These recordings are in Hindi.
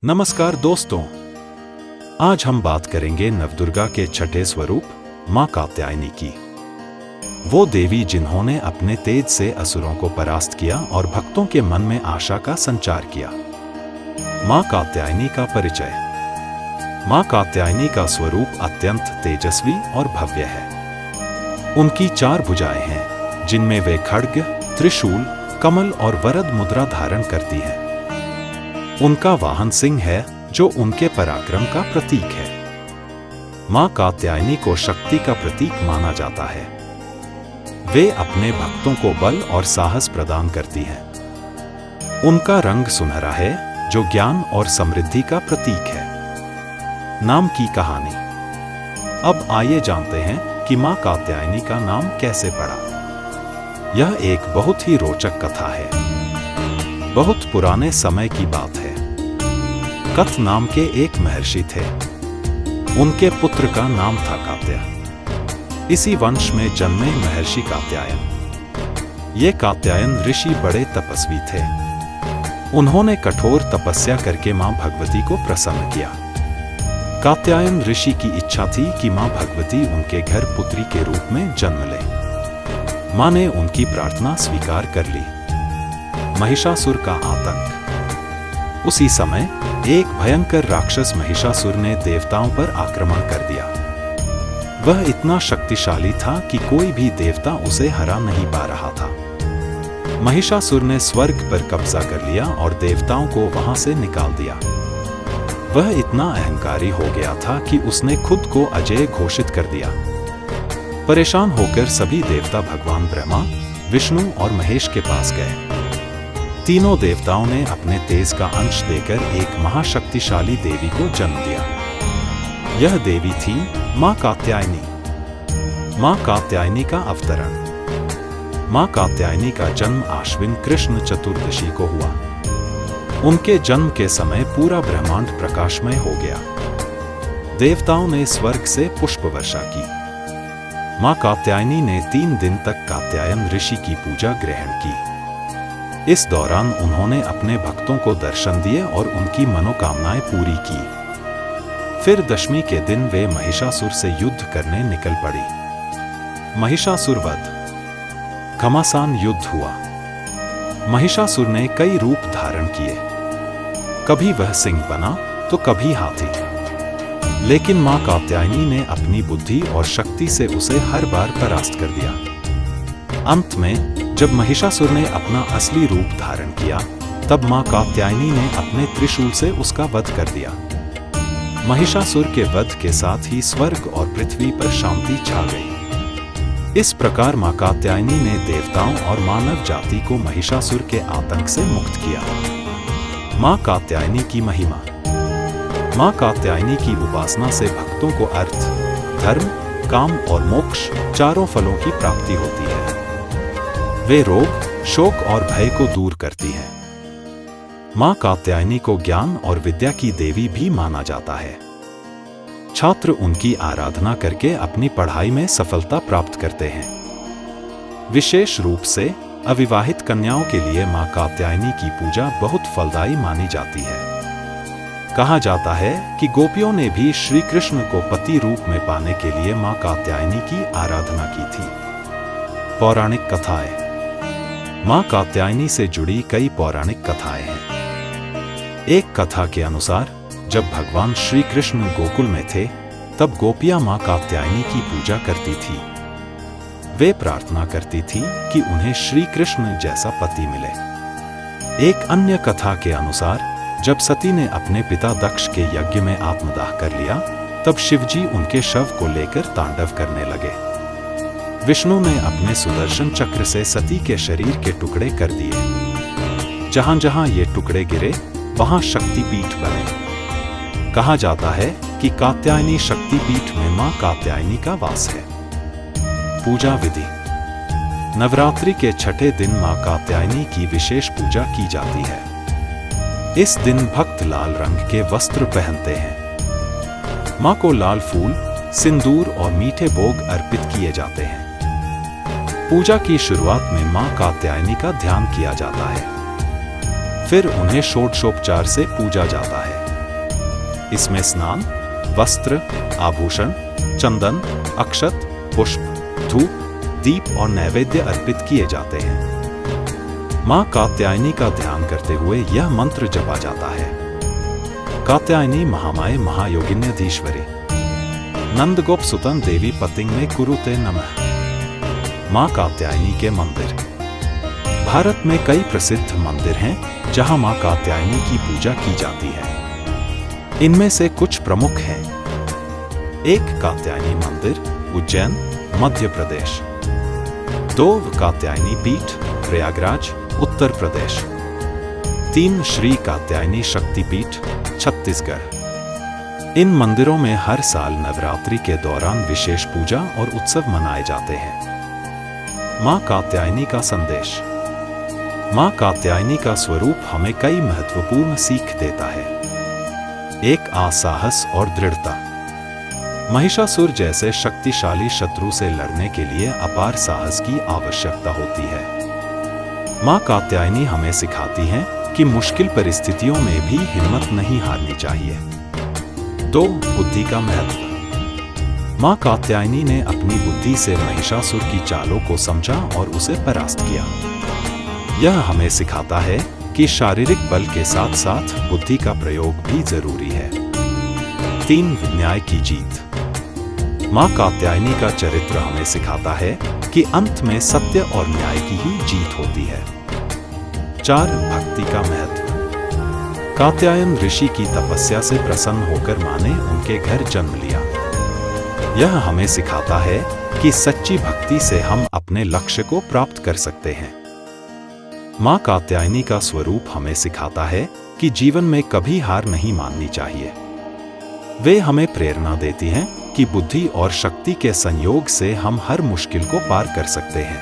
नमस्कार दोस्तों, आज हम बात करेंगे नवदुर्गा के छठे स्वरूप मां कात्यायनी की। वो देवी जिन्होंने अपने तेज से असुरों को परास्त किया और भक्तों के मन में आशा का संचार किया। मां कात्यायनी का परिचय। मां कात्यायनी का स्वरूप अत्यंत तेजस्वी और भव्य है। उनकी 4 भुजाएं हैं, जिनमें वे खड्ग, त्रिशूल, कमल और वरद मुद्रा धारण करती हैं। उनका वाहन सिंह है, जो उनके पराक्रम का प्रतीक है। मां कात्यायनी को शक्ति का प्रतीक माना जाता है। वे अपने भक्तों को बल और साहस प्रदान करती हैं। उनका रंग सुनहरा है, जो ज्ञान और समृद्धि का प्रतीक है। नाम की कहानी। अब आइए जानते हैं कि मां कात्यायनी का नाम कैसे पड़ा। यह एक बहुत ही रोचक कथा है। बहुत पुराने समय की बात है। कथ नाम के एक महर्षि थे। उनके पुत्र का नाम था कात्या। इसी वंश में जन्मे महर्षि कात्यायन। ये कात्यायन ऋषि बड़े तपस्वी थे। उन्होंने कठोर तपस्या करके मां भगवती को प्रसन्न किया। कात्यायन ऋषि की इच्छा थी कि मां भगवती उनके घर पुत्री के रूप में जन्म ले। मां ने उनकी प्रार्थना स्वीकार कर ली। महिषासुर का आतंक। उसी समय एक भयंकर राक्षस महिषासुर ने देवताओं पर आक्रमण कर दिया। वह इतना शक्तिशाली था कि कोई भी देवता उसे हरा नहीं पा रहा था। महिषासुर ने स्वर्ग पर कब्जा कर लिया और देवताओं को वहां से निकाल दिया। वह इतना अहंकारी हो गया था कि उसने खुद को अजेय घोषित कर दिया। परेशान होकर सभी देवता भगवान ब्रह्मा, विष्णु और महेश के पास गए। तीनों देवताओं ने अपने तेज का अंश देकर एक महाशक्तिशाली देवी को जन्म दिया। यह देवी थी मां कात्यायनी। मां कात्यायनी का अवतरण। मां कात्यायनी का जन्म आश्विन कृष्ण चतुर्दशी को हुआ। उनके जन्म के समय पूरा ब्रह्मांड प्रकाशमय हो गया। देवताओं ने स्वर्ग से पुष्प वर्षा की। मां कात्यायनी ने 3 दिन तक कात्यायन ऋषि की पूजा ग्रहण की। इस दौरान उन्होंने अपने भक्तों को दर्शन दिए और उनकी मनोकामनाएं पूरी की। फिर दशमी के दिन वे महिषासुर से युद्ध करने निकल पड़ी। महिषासुर वध। घमासान युद्ध हुआ। महिषासुर ने कई रूप धारण किए। कभी वह सिंह बना तो कभी हाथी। लेकिन मां कात्यायनी ने अपनी बुद्धि और शक्ति से उसे हर बार परास्त कर दिया। अंत में जब महिषासुर ने अपना असली रूप धारण किया, तब मां कात्यायनी ने अपने त्रिशूल से उसका वध कर दिया। महिषासुर के वध के साथ ही स्वर्ग और पृथ्वी पर शांति छा गई। इस प्रकार मां कात्यायनी ने देवताओं और मानव जाति को महिषासुर के आतंक से मुक्त किया। मां कात्यायनी की महिमा। मां कात्यायनी की उपासना से भक्तों को अर्थ, धर्म, काम और मोक्ष चारों फलों की प्राप्ति होती है। वे रोग, शोक और भय को दूर करती हैं। मां कात्यायनी को ज्ञान और विद्या की देवी भी माना जाता है। छात्र उनकी आराधना करके अपनी पढ़ाई में सफलता प्राप्त करते हैं। विशेष रूप से अविवाहित कन्याओं के लिए मां कात्यायनी की पूजा बहुत फलदायी मानी जाती है। कहा जाता है कि गोपियों ने भी श्री कृष्ण को पति रूप में पाने के लिए मां कात्यायनी की आराधना की थी। पौराणिक कथाएं। मां कात्यायनी से जुड़ी कई पौराणिक कथाएं हैं। एक कथा के अनुसार जब भगवान श्री कृष्ण गोकुल में थे, तब गोपियां मां कात्यायनी की पूजा करती थी। वे प्रार्थना करती थी कि उन्हें श्री कृष्ण जैसा पति मिले। एक अन्य कथा के अनुसार जब सती ने अपने पिता दक्ष के यज्ञ में आत्मदाह कर लिया, तब शिवजी उनके शव को लेकर तांडव करने लगे। विष्णु ने अपने सुदर्शन चक्र से सती के शरीर के टुकड़े कर दिए। जहां जहां ये टुकड़े गिरे, वहां शक्तिपीठ बने। कहा जाता है कि कात्यायनी शक्तिपीठ में मां कात्यायनी का वास है। पूजा विधि। नवरात्रि के छठे दिन मां कात्यायनी की विशेष पूजा की जाती है। इस दिन भक्त लाल रंग के वस्त्र पहनते हैं। मां को लाल फूल, सिंदूर और मीठे भोग अर्पित किए जाते हैं। पूजा की शुरुआत में मां कात्यायनी का ध्यान किया जाता है। फिर उन्हें षोडशोपचार से पूजा जाता है। इसमें स्नान, वस्त्र, आभूषण, चंदन, अक्षत, पुष्प, धूप, दीप और नैवेद्य अर्पित किए जाते हैं। मां कात्यायनी का ध्यान करते हुए यह मंत्र जपा जाता है। कात्यायनी महामाये महायोगिन्यधीश्वरी नंदगोप सुतन देवी पतिंगे कुरुते नमः। मां कात्यायनी के मंदिर। भारत में कई प्रसिद्ध मंदिर हैं जहां मां कात्यायनी की पूजा की जाती है। इनमें से कुछ प्रमुख हैं। 1 कात्यायनी मंदिर, उज्जैन, मध्य प्रदेश। 2 कात्यायनी पीठ, प्रयागराज, उत्तर प्रदेश। 3 श्री कात्यायनी शक्तिपीठ, छत्तीसगढ़। इन मंदिरों में हर साल नवरात्रि के दौरान विशेष पूजा और उत्सव मनाए जाते हैं। मां कात्यायनी का संदेश। मां कात्यायनी का स्वरूप हमें कई महत्वपूर्ण सीख देता है। 1 साहस और दृढ़ता। महिषासुर जैसे शक्तिशाली शत्रु से लड़ने के लिए अपार साहस की आवश्यकता होती है। मां कात्यायनी हमें सिखाती हैं कि मुश्किल परिस्थितियों में भी हिम्मत नहीं हारनी चाहिए। 2 बुद्धि का महत्व। मां कात्यायनी ने अपनी बुद्धि से महिषासुर की चालों को समझा और उसे परास्त किया। यह हमें सिखाता है कि शारीरिक बल के साथ साथ बुद्धि का प्रयोग भी जरूरी है। 3 न्याय की जीत। मां कात्यायनी का चरित्र हमें सिखाता है कि अंत में सत्य और न्याय की ही जीत होती है। 4 भक्ति का महत्व। कात्यायन ऋषि की तपस्या से प्रसन्न होकर मां ने उनके घर जन्म लिया। यह हमें सिखाता है कि सच्ची भक्ति से हम अपने लक्ष्य को प्राप्त कर सकते हैं। मां कात्यायनी का स्वरूप हमें सिखाता है कि जीवन में कभी हार नहीं माननी चाहिए। वे हमें प्रेरणा देती हैं कि बुद्धि और शक्ति के संयोग से हम हर मुश्किल को पार कर सकते हैं।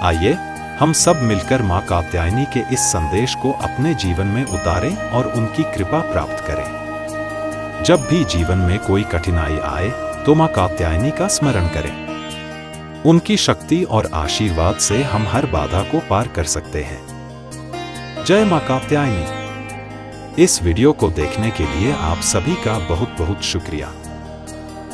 आइए हम सब मिलकर मां कात्यायनी के इस संदेश को अपने जीवन में उतारें और उनकी कृपा प्राप्त करें। जब भी जीवन में कोई कठिनाई आए तो मां कात्यायनी का स्मरण करें। उनकी शक्ति और आशीर्वाद से हम हर बाधा को पार कर सकते हैं। जय मां कात्यायनी। इस वीडियो को देखने के लिए आप सभी का बहुत बहुत शुक्रिया।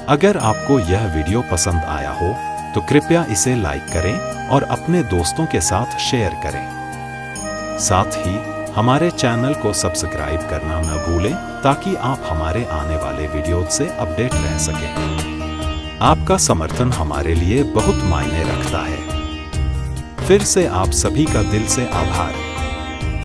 अगर आपको यह वीडियो पसंद आया हो तो कृपया इसे लाइक करें और अपने दोस्तों के साथ शेयर करें। साथ ही हमारे चैनल को सब्सक्राइब करना न भूलें ताकि आप हमारे आने वाले वीडियो से अपडेट रह सकें। आपका समर्थन हमारे लिए बहुत मायने रखता है। फिर से आप सभी का दिल से आभार।